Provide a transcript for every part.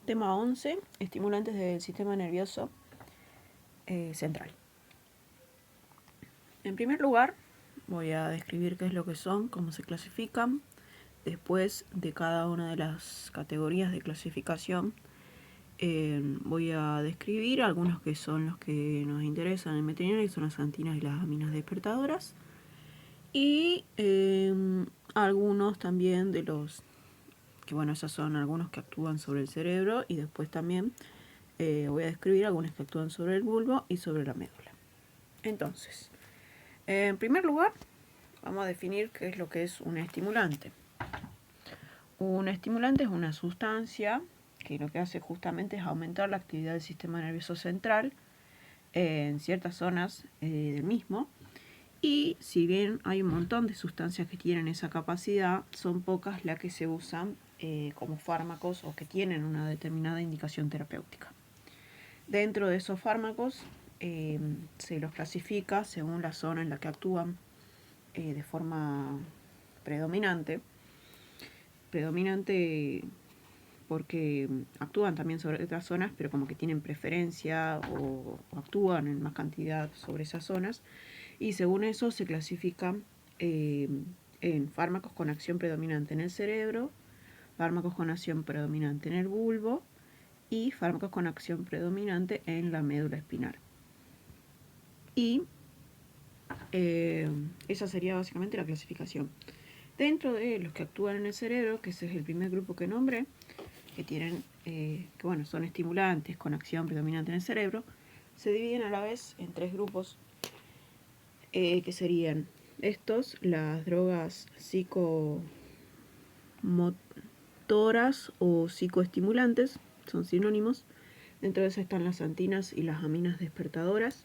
Tema 11. Estimulantes del sistema nervioso central. En primer lugar, voy a describir qué es lo que son, cómo se clasifican. Después de cada una de las categorías de clasificación, voy a describir algunos que son los que nos interesan en veterinaria, que son las antinas y las aminas despertadoras. Y algunos también de los que, bueno, esos son algunos que actúan sobre el cerebro, y después también voy a describir algunos que actúan sobre el bulbo y sobre la médula. Entonces, en primer lugar, vamos a definir qué es lo que es un estimulante. Un estimulante es una sustancia que lo que hace justamente es aumentar la actividad del sistema nervioso central en ciertas zonas del mismo. Y si bien hay un montón de sustancias que tienen esa capacidad, son pocas las que se usan como fármacos o que tienen una determinada indicación terapéutica. Dentro de esos fármacos se los clasifica según la zona en la que actúan de forma predominante. Predominante porque actúan también sobre otras zonas, pero como que tienen preferencia o actúan en más cantidad sobre esas zonas. Y según eso se clasifican en fármacos con acción predominante en el cerebro, fármacos con acción predominante en el bulbo y fármacos con acción predominante en la médula espinal. Y esa sería básicamente la clasificación. Dentro de los que actúan en el cerebro, que ese es el primer grupo que nombré, que tienen, que bueno, son estimulantes con acción predominante en el cerebro, se dividen a la vez en tres grupos, que serían estos: las drogas psicomotoras o psicoestimulantes, son sinónimos. Dentro de eso están las antinas y las aminas despertadoras.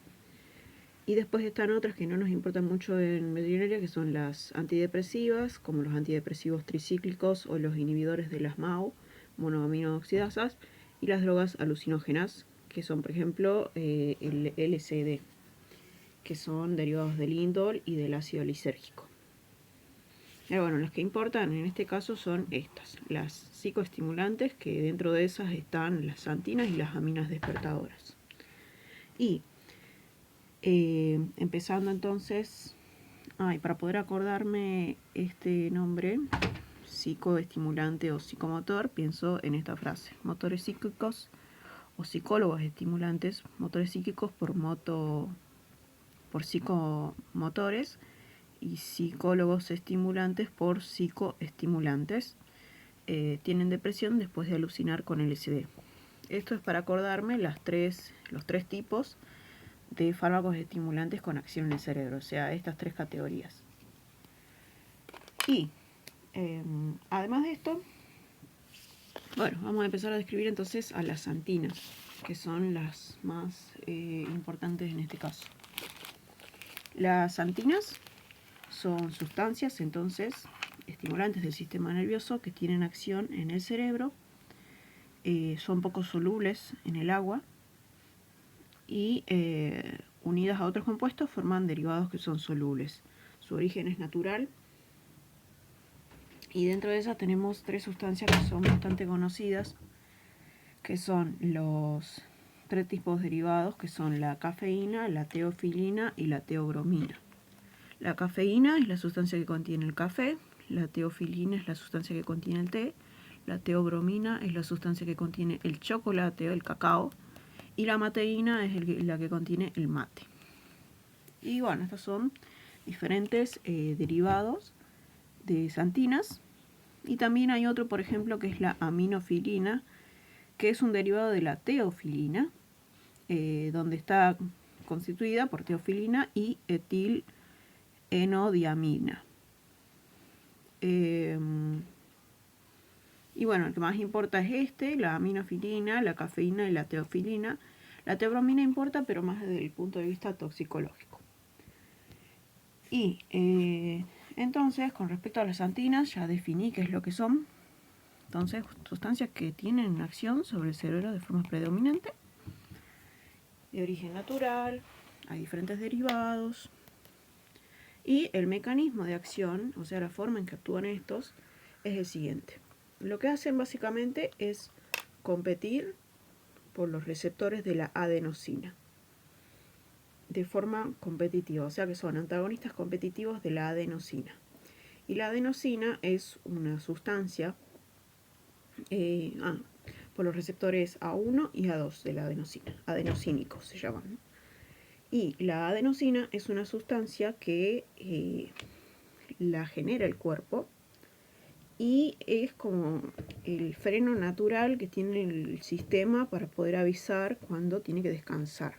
Y después están otras que no nos importan mucho en veterinaria, que son las antidepresivas, como los antidepresivos tricíclicos o los inhibidores de las MAO, monoaminoxidasas, y las drogas alucinógenas, que son, por ejemplo, el LSD, que son derivados del indol y del ácido lisérgico. Pero bueno, las que importan en este caso son estas, las psicoestimulantes, que dentro de esas están las antinas y las aminas despertadoras. Y empezando entonces, para poder acordarme este nombre, psicoestimulante o psicomotor, pienso en esta frase: motores psíquicos o psicólogos estimulantes, motores psíquicos por psicomotores, y psicólogos estimulantes por psicoestimulantes. Tienen depresión después de alucinar con LSD. Esto es para acordarme los tres tipos de fármacos estimulantes con acción en el cerebro, o sea, estas tres categorías. Y además de esto, bueno, vamos a empezar a describir entonces a las antinas, que son las más importantes en este caso. Las antinas son sustancias, entonces, estimulantes del sistema nervioso que tienen acción en el cerebro, son poco solubles en el agua y unidas a otros compuestos forman derivados que son solubles. Su origen es natural y dentro de esas tenemos tres sustancias que son bastante conocidas, que son los tres tipos derivados, que son la cafeína, la teofilina y la teobromina. La cafeína es la sustancia que contiene el café, la teofilina es la sustancia que contiene el té, la teobromina es la sustancia que contiene el chocolate o el cacao, y la mateína es la que contiene el mate. Y bueno, estos son diferentes derivados de antinas. Y también hay otro, por ejemplo, que es la aminofilina, que es un derivado de la teofilina, donde está constituida por teofilina y etilenodiamina. Y bueno, el que más importa es la aminofilina, la cafeína y la teofilina. La teobromina importa, pero más desde el punto de vista toxicológico. Y entonces, con respecto a las antinas, ya definí qué es lo que son. Entonces, sustancias que tienen acción sobre el cerebro de forma predominante, de origen natural, hay diferentes derivados. Y el mecanismo de acción, o sea, la forma en que actúan estos, es el siguiente. Lo que hacen básicamente es competir por los receptores de la adenosina de forma competitiva, o sea que son antagonistas competitivos de la adenosina. Y la adenosina es una sustancia por los receptores A1 y A2 de la adenosina, adenosínicos se llaman. Y la adenosina es una sustancia que la genera el cuerpo y es como el freno natural que tiene el sistema para poder avisar cuando tiene que descansar.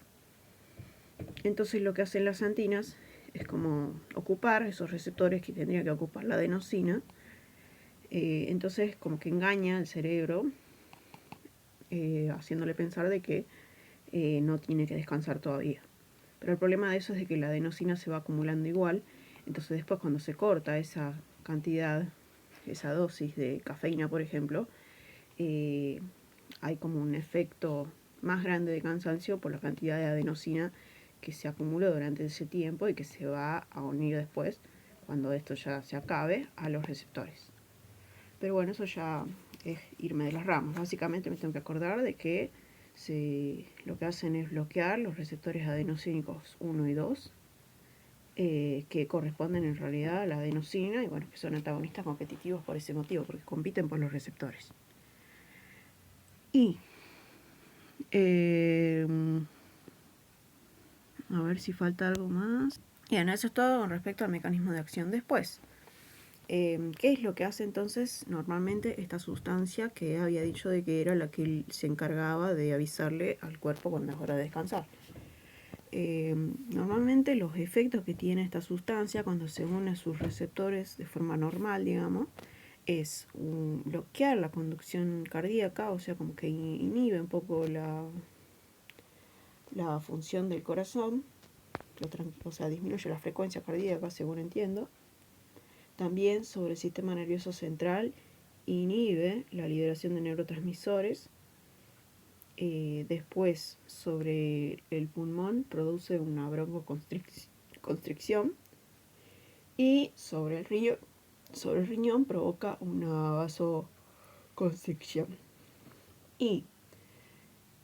Entonces lo que hacen las antinas es como ocupar esos receptores que tendría que ocupar la adenosina. Entonces como que engaña al cerebro haciéndole pensar de que no tiene que descansar todavía. Pero el problema de eso es de que la adenosina se va acumulando igual. Entonces después cuando se corta esa cantidad, esa dosis de cafeína por ejemplo, hay como un efecto más grande de cansancio por la cantidad de adenosina que se acumuló durante ese tiempo y que se va a unir después, cuando esto ya se acabe, a los receptores. Pero bueno, eso ya es irme de las ramas. Básicamente me tengo que acordar de que lo que hacen es bloquear los receptores adenosínicos 1 y 2, que corresponden en realidad a la adenosina, y bueno, que son antagonistas competitivos por ese motivo, porque compiten por los receptores. Y a ver si falta algo más. Bien, eso es todo con respecto al mecanismo de acción. Después, ¿qué es lo que hace entonces normalmente esta sustancia que había dicho de que era la que se encargaba de avisarle al cuerpo cuando es hora de descansar? Normalmente los efectos que tiene esta sustancia cuando se une a sus receptores de forma normal, digamos, es bloquear la conducción cardíaca, o sea, como que inhibe un poco la función del corazón, o sea, disminuye la frecuencia cardíaca, según entiendo. También sobre el sistema nervioso central inhibe la liberación de neurotransmisores. Después, sobre el pulmón, produce una broncoconstricción. Y sobre el riñón provoca una vasoconstricción. Y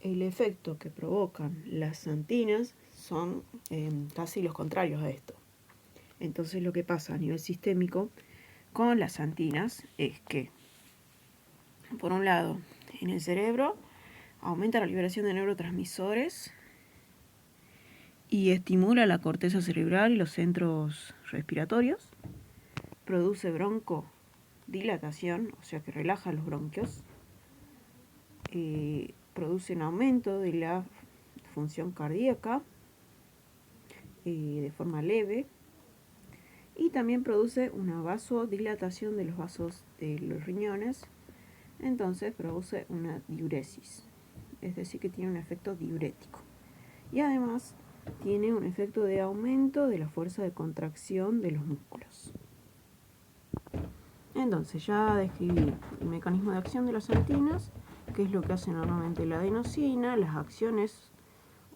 el efecto que provocan las antinas son casi los contrarios a esto. Entonces lo que pasa a nivel sistémico con las antinas es que, por un lado, en el cerebro aumenta la liberación de neurotransmisores y estimula la corteza cerebral y los centros respiratorios, produce broncodilatación, o sea que relaja los bronquios, produce un aumento de la función cardíaca de forma leve, y también produce una vasodilatación de los vasos de los riñones, entonces produce una diuresis, es decir que tiene un efecto diurético. Y además tiene un efecto de aumento de la fuerza de contracción de los músculos. Entonces ya describí el mecanismo de acción de las antinas, qué es lo que hace normalmente la adenosina, las acciones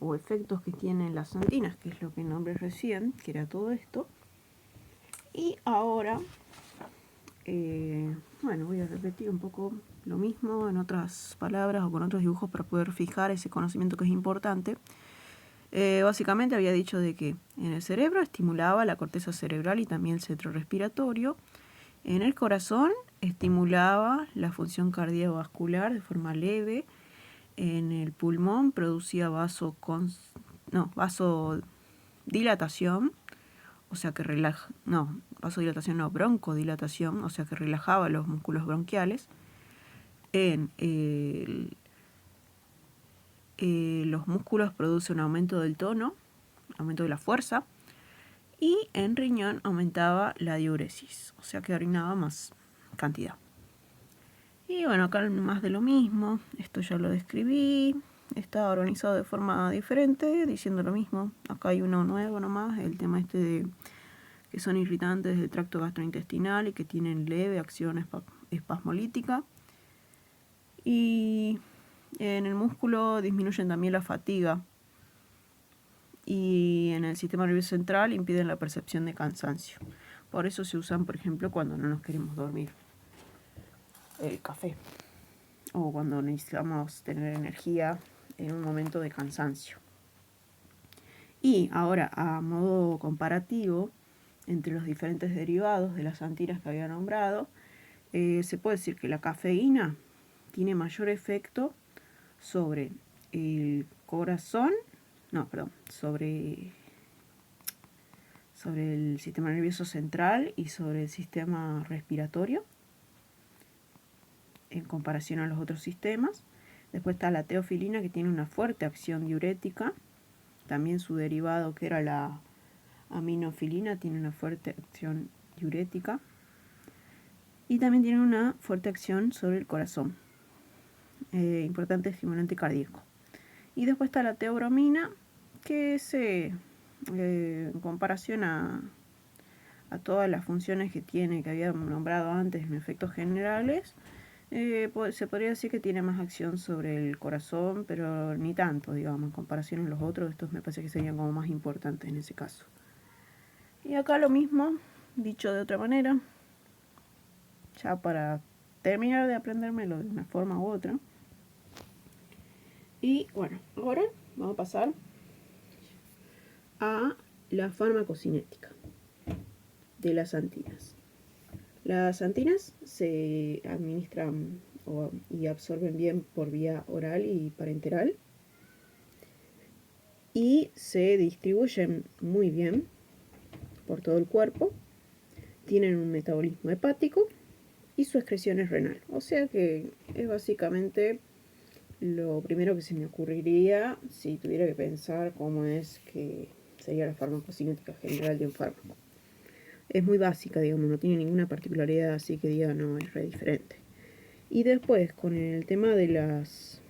o efectos que tienen las antinas, que es lo que nombré recién, que era todo esto. Y ahora, bueno, voy a repetir un poco lo mismo en otras palabras o con otros dibujos para poder fijar ese conocimiento que es importante. Básicamente había dicho de que en el cerebro estimulaba la corteza cerebral y también el centro respiratorio. En el corazón estimulaba la función cardiovascular de forma leve. En el pulmón producía vasodilatación, o sea que broncodilatación, o sea que relajaba los músculos bronquiales. En los músculos produce un aumento del tono, aumento de la fuerza, y en riñón aumentaba la diuresis, o sea que orinaba más cantidad. Y bueno, acá más de lo mismo, esto ya lo describí, está organizado de forma diferente, diciendo lo mismo. Acá hay uno nuevo nomás, el tema este de que son irritantes del tracto gastrointestinal y que tienen leve acción espasmolítica. Y en el músculo disminuyen también la fatiga. Y en el sistema nervioso central impiden la percepción de cansancio. Por eso se usan, por ejemplo, cuando no nos queremos dormir. El café. o cuando necesitamos tener energía en un momento de cansancio. Y ahora, a modo comparativo, entre los diferentes derivados de las antinas que había nombrado, se puede decir que la cafeína tiene mayor efecto sobre el corazón, sobre el sistema nervioso central y sobre el sistema respiratorio en comparación a los otros sistemas. Después está la teofilina, que tiene una fuerte acción diurética. También su derivado, que era la aminofilina, tiene una fuerte acción diurética. Y también tiene una fuerte acción sobre el corazón. Importante estimulante cardíaco. Y después está la teobromina, que en comparación a todas las funciones que tiene, que había nombrado antes en efectos generales, se podría decir que tiene más acción sobre el corazón, pero ni tanto, digamos, en comparación a los otros. Estos me parece que serían como más importantes en ese caso. Y acá lo mismo, dicho de otra manera, ya para terminar de aprendérmelo de una forma u otra. Y bueno, ahora vamos a pasar a la farmacocinética de las antinas. Las antinas se administran y absorben bien por vía oral y parenteral y se distribuyen muy bien por todo el cuerpo, tienen un metabolismo hepático y su excreción es renal. O sea que es básicamente lo primero que se me ocurriría si tuviera que pensar cómo es que sería la farmacocinética general de un fármaco. Es muy básica, digamos, no tiene ninguna particularidad así que diga, no, es re diferente. Y después, con el tema de las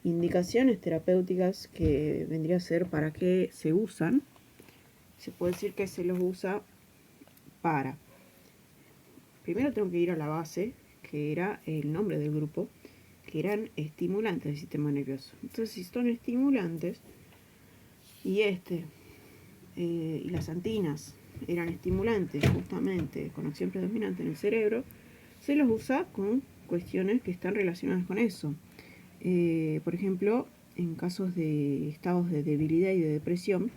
indicaciones terapéuticas, que vendría a ser para qué se usan, se puede decir que se los usa para... Primero tengo que ir a la base, que era el nombre del grupo, que eran estimulantes del sistema nervioso. Entonces, si son estimulantes, y y las antinas eran estimulantes justamente con acción predominante en el cerebro, se los usa con cuestiones que están relacionadas con eso. Por ejemplo, en casos de estados de debilidad y de depresión,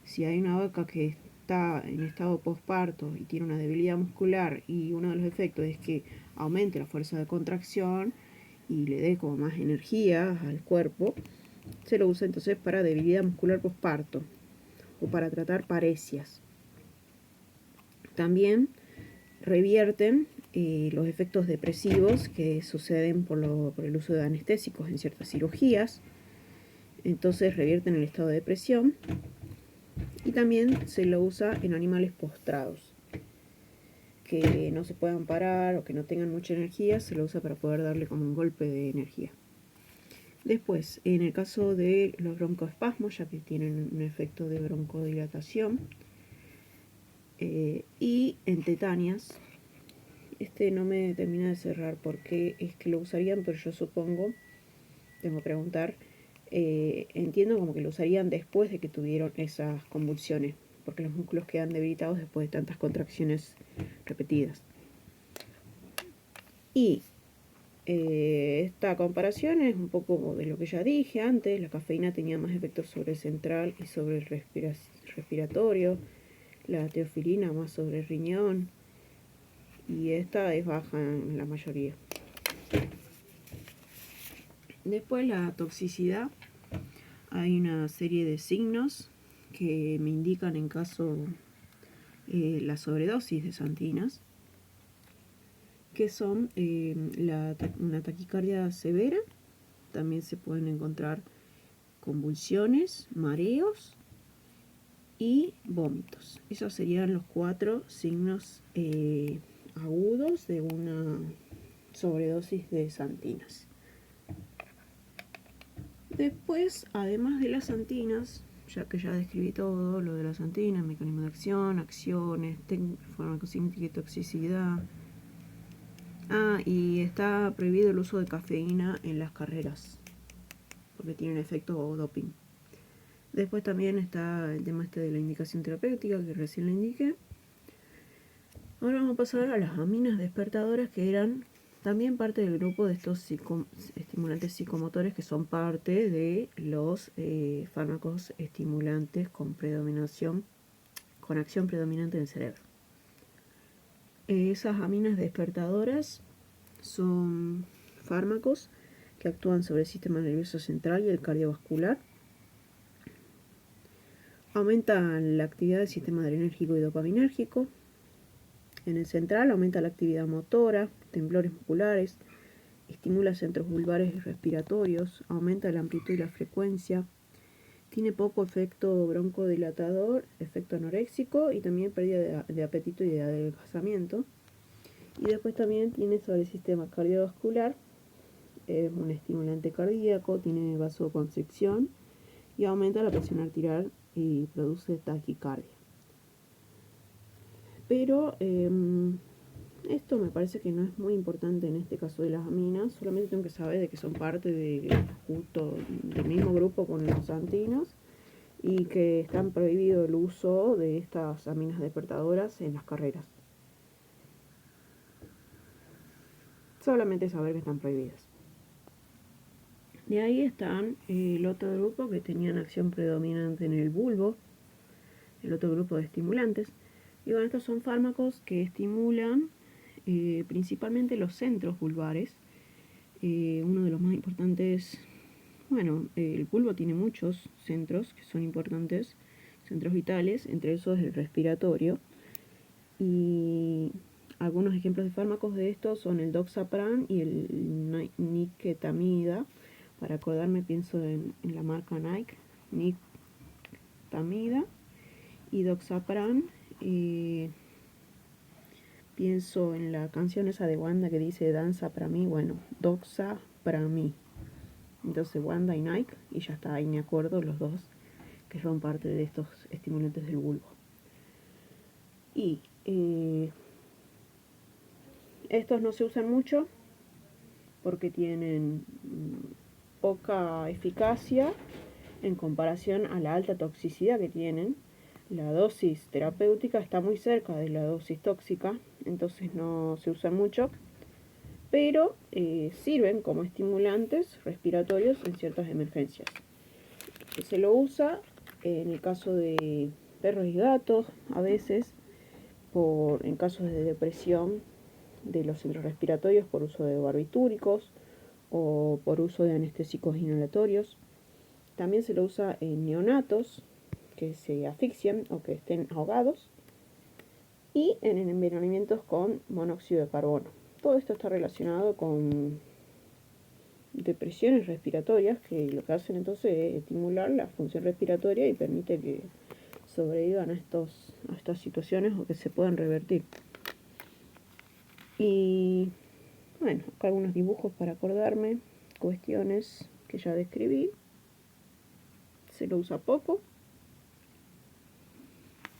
si hay una vaca que está en estado posparto y tiene una debilidad muscular y uno de los efectos es que aumente la fuerza de contracción y le dé como más energía al cuerpo, se lo usa entonces para debilidad muscular posparto o para tratar paresias. También revierten los efectos depresivos que suceden por el uso de anestésicos en ciertas cirugías. Entonces revierten el estado de depresión. Y también se lo usa en animales postrados que no se puedan parar o que no tengan mucha energía. Se lo usa para poder darle como un golpe de energía. Después, en el caso de los broncoespasmos, ya que tienen un efecto de broncodilatación, y en tetanias, no me termina de cerrar por qué es que lo usarían, pero yo supongo, tengo que preguntar, entiendo como que lo usarían después de que tuvieron esas convulsiones, porque los músculos quedan debilitados después de tantas contracciones repetidas. Y esta comparación es un poco de lo que ya dije antes. La cafeína tenía más efectos sobre el central y sobre el respiratorio, la teofilina más sobre el riñón, y esta es baja en la mayoría. Después, la toxicidad. Hay una serie de signos que me indican en caso la sobredosis de santinas, que son una taquicardia severa. También se pueden encontrar convulsiones, mareos y vómitos. Esos serían los 4 signos agudos de una sobredosis de santinas. Después, además de las antinas, ya que ya describí todo lo de las antinas, mecanismo de acción, acciones, farmacocinética y toxicidad. Y está prohibido el uso de cafeína en las carreras, porque tiene un efecto doping. Después también está el tema de la indicación terapéutica, que recién le indiqué. Ahora vamos a pasar a las aminas despertadoras, que eran También parte del grupo de estos estimulantes psicomotores que son parte de los fármacos estimulantes con acción predominante en el cerebro. Esas aminas despertadoras son fármacos que actúan sobre el sistema nervioso central y el cardiovascular. Aumentan la actividad del sistema adrenérgico y dopaminérgico. En el central aumenta la actividad motora, temblores musculares, estimula centros vulvares y respiratorios, aumenta la amplitud y la frecuencia, tiene poco efecto broncodilatador, efecto anoréxico y también pérdida de apetito y de adelgazamiento. Y después también tiene sobre el sistema cardiovascular, es un estimulante cardíaco, tiene vasoconstricción y aumenta la presión arterial y produce taquicardia. Pero esto me parece que no es muy importante en este caso de las aminas, solamente tengo que saber de que son parte justo del mismo grupo con los xantinos y que están prohibido el uso de estas aminas despertadoras en las carreras. Solamente saber que están prohibidas. De ahí están el otro grupo que tenían acción predominante en el bulbo, el otro grupo de estimulantes. Y bueno, estos son fármacos que estimulan principalmente los centros vulvares. Uno de los más importantes, el bulbo tiene muchos centros que son importantes, centros vitales, entre esos el respiratorio. Y algunos ejemplos de fármacos de estos son el doxapran y el niquetamida. Para acordarme pienso en la marca Nike, niquetamida y doxapran. Pienso en la canción esa de Wanda que dice danza para mí, doxa para mí. Entonces Wanda y Nike, y ya está, ahí me acuerdo los dos que son parte de estos estimulantes del bulbo. Y estos no se usan mucho porque tienen poca eficacia en comparación a la alta toxicidad que tienen. La dosis terapéutica está muy cerca de la dosis tóxica, entonces no se usan mucho, pero sirven como estimulantes respiratorios en ciertas emergencias. Se lo usa en el caso de perros y gatos, a veces, en casos de depresión de los centros respiratorios por uso de barbitúricos o por uso de anestésicos inhalatorios. También se lo usa en neonatos que se asfixian o que estén ahogados y en envenenamientos con monóxido de carbono. Todo esto está relacionado con depresiones respiratorias que lo que hacen entonces es estimular la función respiratoria y permite que sobrevivan a estas situaciones o que se puedan revertir. Y bueno, acá algunos dibujos para acordarme, cuestiones que ya describí. Se lo usa poco.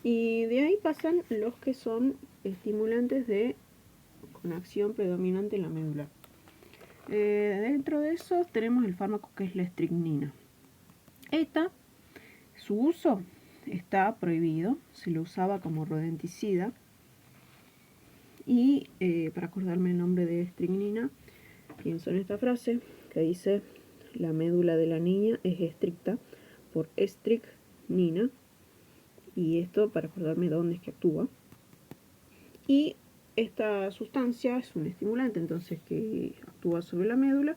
Y de ahí pasan los que son estimulantes con acción predominante en la médula. Dentro de eso tenemos el fármaco que es la estricnina. Su uso está prohibido, se lo usaba como rodenticida. Y para acordarme el nombre de estricnina, pienso en esta frase que dice: la médula de la niña es estricta por estricnina. Y esto para acordarme dónde es que actúa. Y esta sustancia es un estimulante, entonces, que actúa sobre la médula.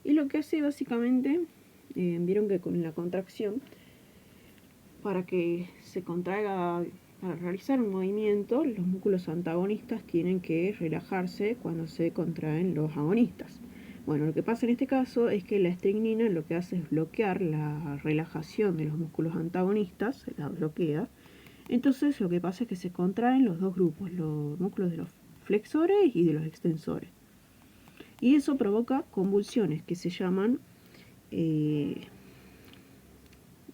Y lo que hace básicamente, vieron que con la contracción, para que se contraiga, para realizar un movimiento, los músculos antagonistas tienen que relajarse cuando se contraen los agonistas. Bueno, lo que pasa en este caso es que la estricnina lo que hace es bloquear la relajación de los músculos antagonistas, la bloquea. Entonces lo que pasa es que se contraen los dos grupos, los músculos de los flexores y de los extensores. Y eso provoca convulsiones que se llaman,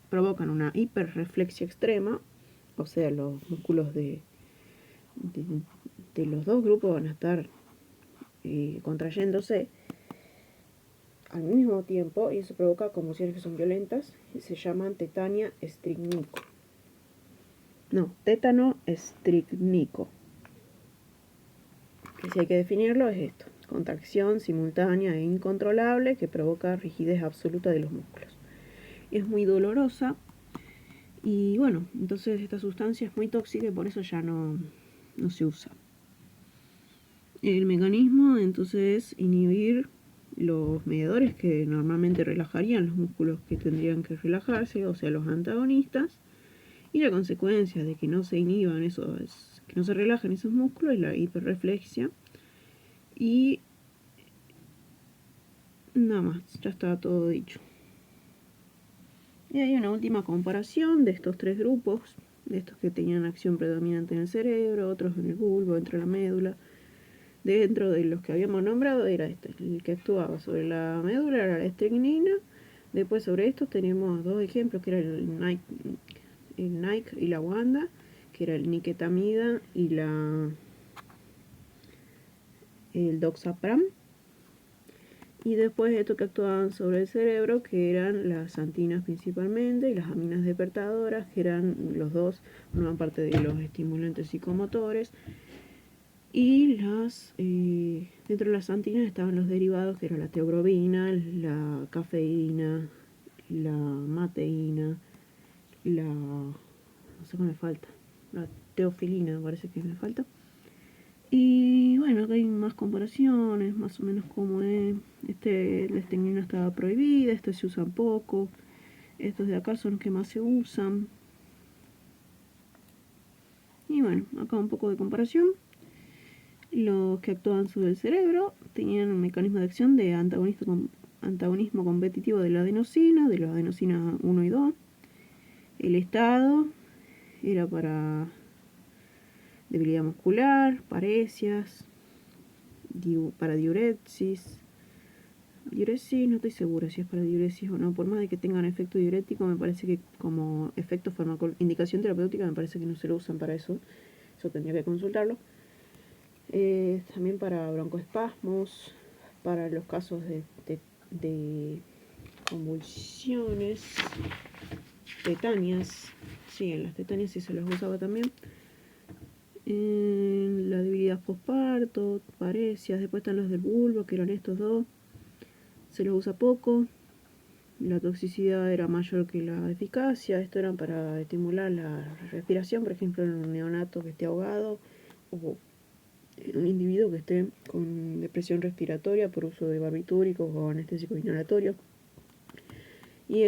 provocan una hiperreflexia extrema, o sea, los músculos de los dos grupos van a estar contrayéndose al mismo tiempo y eso provoca convulsiones que son violentas y se llaman tetania estricnico. No, tétano estricnico. Que si hay que definirlo es esto. contracción simultánea e incontrolable que provoca rigidez absoluta de los músculos. Es muy dolorosa y bueno, entonces esta sustancia es muy tóxica y por eso ya no se usa. El mecanismo entonces es inhibir los mediadores que normalmente relajarían los músculos que tendrían que relajarse, o sea, los antagonistas, y la consecuencia de que no se inhiban esos, que no se relajen esos músculos es la hiperreflexia. Y nada más, ya está todo dicho. Y hay una última comparación de estos tres grupos, de estos que tenían acción predominante en el cerebro, otros en el bulbo, entre la médula. Dentro de los que habíamos nombrado era este, el que actuaba sobre la médula era la estricnina. Después sobre estos teníamos dos ejemplos, que era el Nike y la Wanda, que era el niquetamida y el doxapram. Y después estos que actuaban sobre el cerebro, que eran las santinas principalmente, y las aminas despertadoras, que eran los dos, formaban parte de los estimulantes psicomotores. Y dentro de las santinas estaban los derivados, que eran la teobromina, la cafeína, la mateína, no sé qué me falta, la teofilina me parece que me falta. Y bueno, acá hay más comparaciones, más o menos como es. La estricnina estaba prohibida, se usan poco. Estos de acá son los que más se usan. Y bueno, acá un poco de comparación. Los que actuaban sobre el cerebro tenían un mecanismo de acción de antagonismo competitivo de la adenosina 1 y 2. El estado era para debilidad muscular, paresias, para diuresis. Diuresis, no estoy segura si es para diuresis o no. Por más de que tengan efecto diurético, me parece que como efecto indicación terapéutica, me parece que no se lo usan para eso. Eso tendría que consultarlo. También para broncoespasmos, para los casos de convulsiones, tetanias. Sí, en las tetanias sí se los usaba también. En la debilidad postparto, parecias. Después están los del bulbo, que eran estos dos. Se los usa poco. La toxicidad era mayor que la eficacia. Esto era para estimular la respiración, por ejemplo, en un neonato que esté ahogado o en un individuo que esté con depresión respiratoria por uso de barbitúricos o anestésicos inhalatorios. Y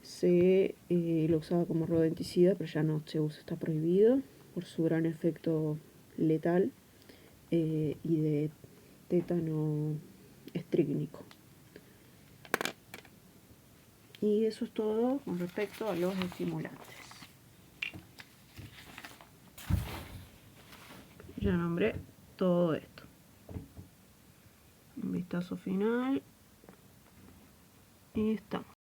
se lo usaba como rodenticida, pero ya no se usa, está prohibido por su gran efecto letal y de tétano estrígnico. Y eso es todo con respecto a los estimulantes. Ya nombré todo esto. Un vistazo final. Y estamos.